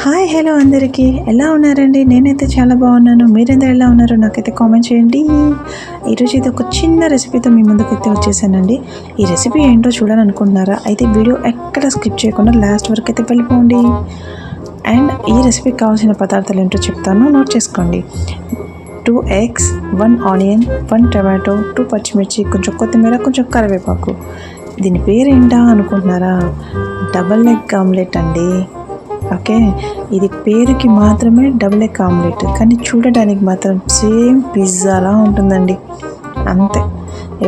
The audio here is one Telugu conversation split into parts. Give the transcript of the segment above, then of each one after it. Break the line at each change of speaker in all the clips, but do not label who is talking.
హాయ్ హలో అందరికీ ఎలా ఉన్నారండి? నేనైతే చాలా బాగున్నాను. మీరంతా ఎలా ఉన్నారో నాకైతే కామెంట్ చేయండి. ఈరోజు అయితే ఒక చిన్న రెసిపీతో మీ ముందుకైతే వచ్చేసానండి. ఈ రెసిపీ ఏంటో చూడాలనుకుంటున్నారా? అయితే వీడియో ఎక్కడ స్కిప్ చేయకుండా లాస్ట్ వరకు అయితే వెళ్ళిపోండి. అండ్ ఈ రెసిపీకి కావాల్సిన పదార్థాలు ఏంటో చెప్తాను, నోట్ చేసుకోండి. 2 eggs, 1 ఆనియన్, 1 టమాటో, 2 పచ్చిమిర్చి, కొంచెం కొత్తిమీర, కొంచెం కరివేపాకు. దీని పేరేంటా అనుకుంటున్నారా? డబల్ ఎగ్ ఆమ్లెట్ అండి. ఓకే, ఇది పేరుకి మాత్రమే డబుల్ ఎగ్ ఆమ్లెట్, కానీ చూడడానికి మాత్రం సేమ్ పిజ్జాలా ఉంటుందండి. అంతే,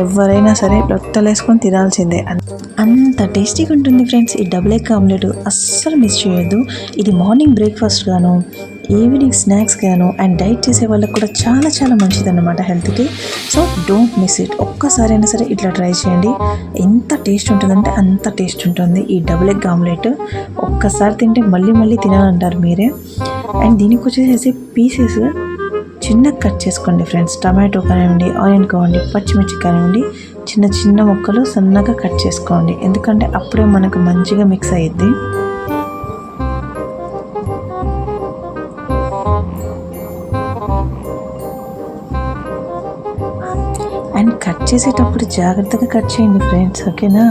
ఎవరైనా సరే లొట్టలేసుకొని తినాల్సిందే, అంత టేస్టీగా ఉంటుంది ఫ్రెండ్స్. ఈ డబుల్ ఎగ్ ఆమ్లెట్ అస్సలు మిస్ చేయొద్దు. ఇది మార్నింగ్ బ్రేక్ఫాస్ట్ గాను, ఈవినింగ్ స్నాక్స్ గాను, అండ్ డైట్ చేసే వాళ్ళకి కూడా చాలా చాలా మంచిది అన్నమాట హెల్త్కి. So don't miss it. ఒక్కసారైనా సరే ఇట్లా ట్రై చేయండి. ఎంత టేస్ట్ ఉంటుందంటే అంత టేస్ట్ ఉంటుంది ఈ డబుల్ ఎగ్ ఆమ్లెట్. ఒక్కసారి తింటే మళ్ళీ మళ్ళీ తినాలంటారు మీరే. అండ్ దీనికి వచ్చేసేసి పీసెస్ చిన్న కట్ చేసుకోండి ఫ్రెండ్స్. టమాటో కానివ్వండి, ఆనియన్ కానివ్వండి, పచ్చిమిర్చి కానివ్వండి, చిన్న చిన్న ముక్కలు సన్నగా కట్ చేసుకోండి. ఎందుకంటే అప్పుడే మనకు మంచిగా మిక్స్ అయ్యిద్ది. అండ్ కట్ చేసేటప్పుడు జాగ్రత్తగా కట్ చేయండి ఫ్రెండ్స్, ఓకేనా?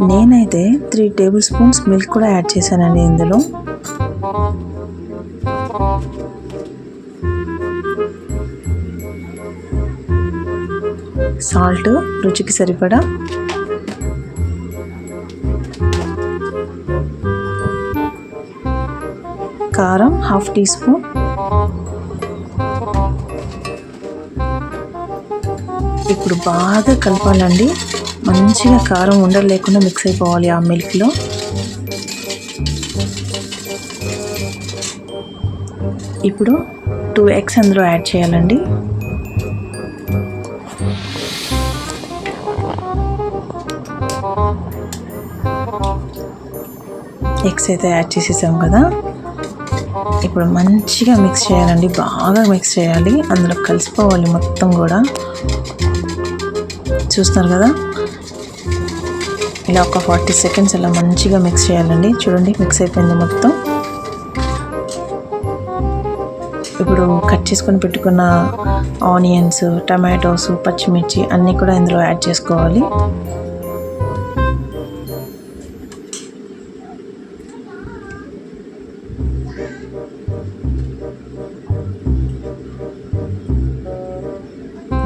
నేనైతే 3 టేబుల్ స్పూన్స్ మిల్క్ కూడా యాడ్ చేశానండి ఇందులో. సాల్ట్ రుచికి సరిపడా, కారం 1/2 టీ స్పూన్, ఇప్పుడు బాగా కలపాలండి. మంచిగా కారం ఉండలు లేకుండా మిక్స్ అయిపోవాలి ఆ మిల్క్లో. ఇప్పుడు 2 eggs అందులో యాడ్ చేయాలండి. ఎగ్స్ అయితే యాడ్ చేసేసాం కదా. ఇప్పుడు మంచిగా మిక్స్ చేయాలండి, బాగా మిక్స్ చేయాలి, అందులో కలిసిపోవాలి మొత్తం కూడా. చూస్తున్నారు కదా, ఇలా ఒక 40 సెకండ్స్ ఇలా మంచిగా మిక్స్ చేయాలండి. చూడండి, మిక్స్ అయిపోయింది మొత్తం. ఇప్పుడు కట్ చేసుకొని పెట్టుకున్న ఆనియన్స్, టమాటోస్, పచ్చిమిర్చి అన్నీ కూడా ఇందులో యాడ్ చేసుకోవాలి.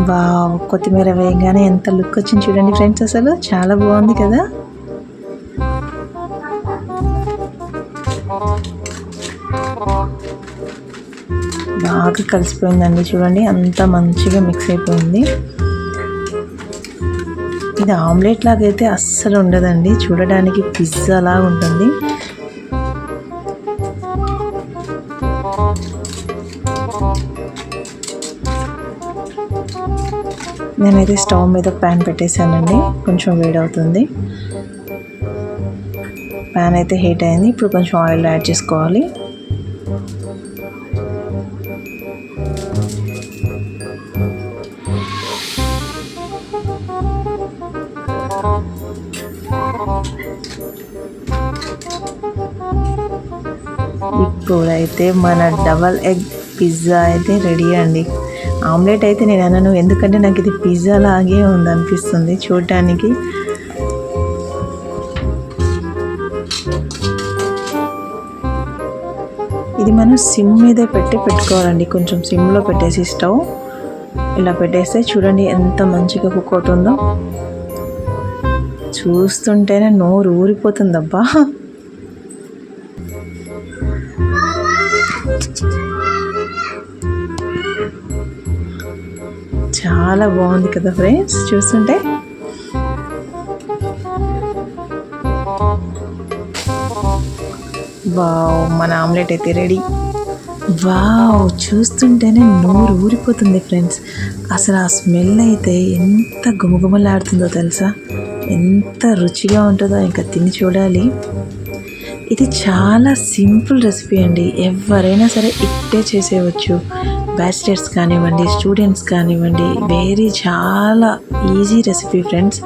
వావ్, కొత్తిమీర వేయగానే ఎంత లుక్ వచ్చింది చూడండి ఫ్రెండ్స్, అసలు చాలా బాగుంది కదా. బాగా కలిసిపోయిందండి, చూడండి అంత మంచిగా మిక్స్ అయిపోయింది. ఇది ఆమ్లెట్ లాగైతే అస్సలు ఉండదండి, చూడడానికి పిజ్జా లాగా ఉంటుంది. నేనైతే స్టవ్ మీద ప్యాన్ పెట్టేశానండి, కొంచెం వేడవుతుంది. ప్యాన్ అయితే హీట్ అయింది. ఇప్పుడు కొంచెం ఆయిల్ యాడ్ చేసుకోవాలి. ఇప్పుడైతే మన డబల్ ఎగ్ పిజ్జా అయితే రెడీ అండి. ఆమ్లెట్ అయితే నేను అనను, ఎందుకంటే నాకు ఇది పిజ్జా లాగే ఉంది అనిపిస్తుంది చూడటానికి. ఇది మనం సిమ్ మీదే పెట్టుకోవాలండి. కొంచెం సిమ్లో పెట్టేసి స్టవ్ ఇలా పెట్టేస్తే చూడండి ఎంత మంచిగా కుక్ అవుతుందో. చూస్తుంటేనే నోరు ఊరిపోతుందబ్బా. చాలా బాగుంది కదా ఫ్రెండ్స్ చూస్తుంటే. వావ్, మన ఆమ్లెట్ అయితే రెడీ. వావ్, చూస్తుంటేనే నోరు ఊరిపోతుంది ఫ్రెండ్స్. అసలు ఆ స్మెల్ అయితే ఎంత గుమగుమలాడుతుందో తెలుసా, ఎంత రుచిగా ఉంటుందో ఇంకా తిని చూడాలి. ఇది చాలా సింపుల్ రెసిపీ అండి. ఎవరైనా సరే ఇట్టే చేసేయవచ్చు. బ్యాచిలర్స్ కానివ్వండి, స్టూడెంట్స్ కానివ్వండి, చాలా ఈజీ రెసిపీ ఫ్రెండ్స్.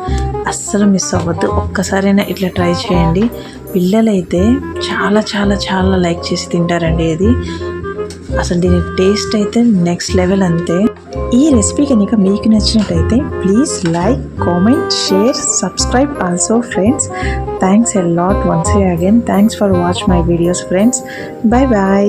అస్సలు మిస్ అవ్వద్దు. ఒక్కసారైనా ఇట్లా ట్రై చేయండి. పిల్లలైతే చాలా చాలా చాలా లైక్ చేసి తింటారండి ఇది. అసలు దీని టేస్ట్ అయితే నెక్స్ట్ లెవెల్ అంతే. ఈ రెసిపీ కనుక మీకు నచ్చినట్టయితే please like, comment, share, subscribe also friends. Thanks a lot once again. Thanks for watch my videos friends. Bye bye.